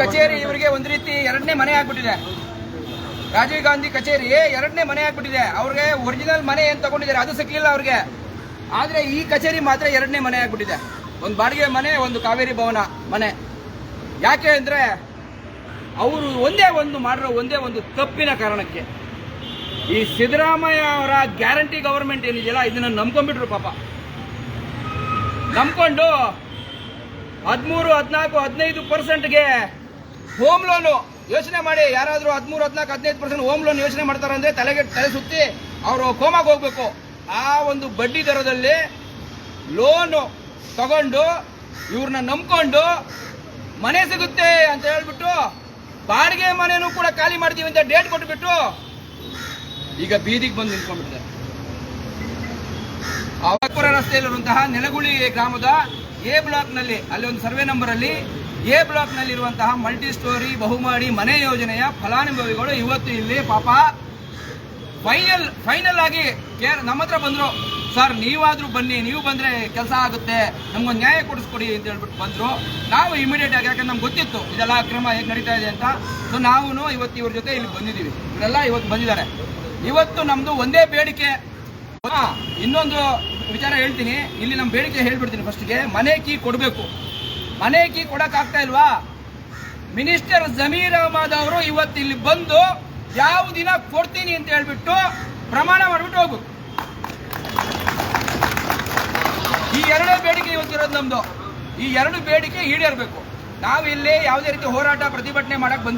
ಕಚೇರಿ ಇವರಿಗೆ ಒಂದು ರೀತಿ ಎರಡನೇ ಮನೆ ಆಗ್ಬಿಟ್ಟಿದೆ. ರಾಜೀವ್ ಗಾಂಧಿ ಕಚೇರಿ ಎರಡನೇ ಮನೆ ಆಗ್ಬಿಟ್ಟಿದೆ. ಅವ್ರಿಗೆ ಒರಿಜಿನಲ್ ಮನೆ ಏನ್ ತಗೊಂಡಿದ್ದಾರೆ ಅದು ಸಿಕ್ಲಿಲ್ಲ ಅವ್ರಿಗೆ. ಆದ್ರೆ ಈ ಕಚೇರಿ ಮಾತ್ರ ಎರಡನೇ ಮನೆ ಆಗ್ಬಿಟ್ಟಿದೆ. ಒಂದು ಬಾಡಿಗೆ ಮನೆ, ಒಂದು ಕಾವೇರಿ ಭವನ ಮನೆ. ಯಾಕೆ ಅಂದ್ರೆ ಅವರು ಮಾಡಿರೋ ಒಂದೇ ಒಂದು ತಪ್ಪಿನ ಕಾರಣಕ್ಕೆ ಈ ಸಿದ್ದರಾಮಯ್ಯ ಅವರ ಗ್ಯಾರಂಟಿ ಗವರ್ಮೆಂಟ್ ಏನಿದೆಯಲ್ಲ ಇದನ್ನ ನಂಬ್ಕೊಂಡ್ಬಿಟ್ರು. ಪಾಪ ನಂಬ್ಕೊಂಡು 13, 14, 15%ಗೆ ಹೋಮ್ ಲೋನು ಯೋಚನೆ ಮಾಡಿ. ಯಾರಾದ್ರೂ 13, 14, 15% ಹೋಮ್ ಲೋನ್ ಯೋಚನೆ ಮಾಡ್ತಾರಂದ್ರೆ ತಲೆ ಸುತ್ತಿ ಅವರು ಕೋಮಾಗೆ ಹೋಗ್ಬೇಕು. ಆ ಒಂದು ಬಡ್ಡಿ ದರದಲ್ಲಿ ಲೋನು ತಗೊಂಡು ಇವ್ರನ್ನ ನಂಬ್ಕೊಂಡು ಮನೆ ಸಿಗುತ್ತೆ ಅಂತ ಹೇಳ್ಬಿಟ್ಟು ಬಾಡಿಗೆ ಮನೆನೂ ಕೂಡ ಖಾಲಿ ಮಾಡ್ತೀವಿ ಅಂತ ಡೇಟ್ ಕೊಟ್ಬಿಟ್ಟು ಈಗ ಬೀದಿಗೆ ಬಂದು ನಿಂತ್ಕೊಂಡ್ಬಿಟ್ಟಿದ್ದಾರೆ. ಅವಪುರ ರಸ್ತೆಯಲ್ಲಿರುವಂತಹ ನೆಲಗುಳಿ ಗ್ರಾಮದ ಎ ಬ್ಲಾಕ್ ನಲ್ಲಿ, ಅಲ್ಲಿ ಒಂದು ಸರ್ವೆ ನಂಬರ್ ಅಲ್ಲಿ ಎ ಬ್ಲಾಕ್ ನಲ್ಲಿ ಇರುವಂತಹ ಮಲ್ಟಿ ಸ್ಟೋರಿ ಬಹುಮಾಡಿ ಮನೆ ಯೋಜನೆಯ ಫಲಾನುಭವಿಗಳು ಇವತ್ತು ಇಲ್ಲಿ ಪಾಪ ಫೈನಲ್ ಆಗಿ ನಮ್ಮ ಹತ್ರ ಬಂದ್ರು. ಸರ್ ನೀವಾದ್ರೂ ಬನ್ನಿ, ನೀವು ಬಂದ್ರೆ ಕೆಲಸ ಆಗುತ್ತೆ, ನಮ್ಗೊಂದು ನ್ಯಾಯ ಕೊಡಿಸ್ಕೊಡಿ ಅಂತ ಹೇಳ್ಬಿಟ್ಟು ಬಂದ್ರು. ನಾವು ಇಮಿಡಿಯೇಟ್ ಆಗಿ, ಯಾಕಂದ್ರೆ ನಮ್ಗೆ ಗೊತ್ತಿತ್ತು ಇದೆಲ್ಲ ಕ್ರಮ ಹೇಗೆ ನಡೀತಾ ಇದೆ ಅಂತ. ಸೊ ನಾವು ಇವತ್ತು ಇವ್ರ ಜೊತೆ ಇಲ್ಲಿ ಬಂದಿದ್ದೀವಿ. ಇವರೆಲ್ಲ ಇವತ್ತು ಬಂದಿದ್ದಾರೆ. ಇವತ್ತು ನಮ್ದು ಒಂದೇ ಬೇಡಿಕೆ. ಇನ್ನೊಂದು ವಿಚಾರ ಹೇಳ್ತೀನಿ, ಇಲ್ಲಿ ನಮ್ಮ ಬೇಡಿಕೆ ಹೇಳ್ಬಿಡ್ತೀನಿ. ಫಸ್ಟ್ಗೆ ಮನೆ ಕೀ ಕೊಡಬೇಕು. ಮನೆ ಕೀ ಕೊಡಕ್ಕಾಗ್ತಾ ಇಲ್ವಾ? ಮಿನಿಸ್ಟರ್ ಜಮೀರ್ ಅಹಮದ್ ಅವರು ಇವತ್ತು ಇಲ್ಲಿ ಬಂದು ಯಾವ ದಿನ ಕೊಡ್ತೀನಿ ಅಂತ ಹೇಳ್ಬಿಟ್ಟು ಪ್ರಮಾಣ ಮಾಡ್ಬಿಟ್ಟು ಹೋಗು. ಈ ಎರಡೇ ಬೇಡಿಕೆ ಇವತ್ತಿರೋದು ನಮ್ದು. ಈ ಎರಡು ಬೇಡಿಕೆ ಈಡೇರಬೇಕು. ನಾವು ಇಲ್ಲಿ ಯಾವುದೇ ರೀತಿ ಹೋರಾಟ ಪ್ರತಿಭಟನೆ ಮಾಡಕ್ ಬಂದಿಲ್ಲ.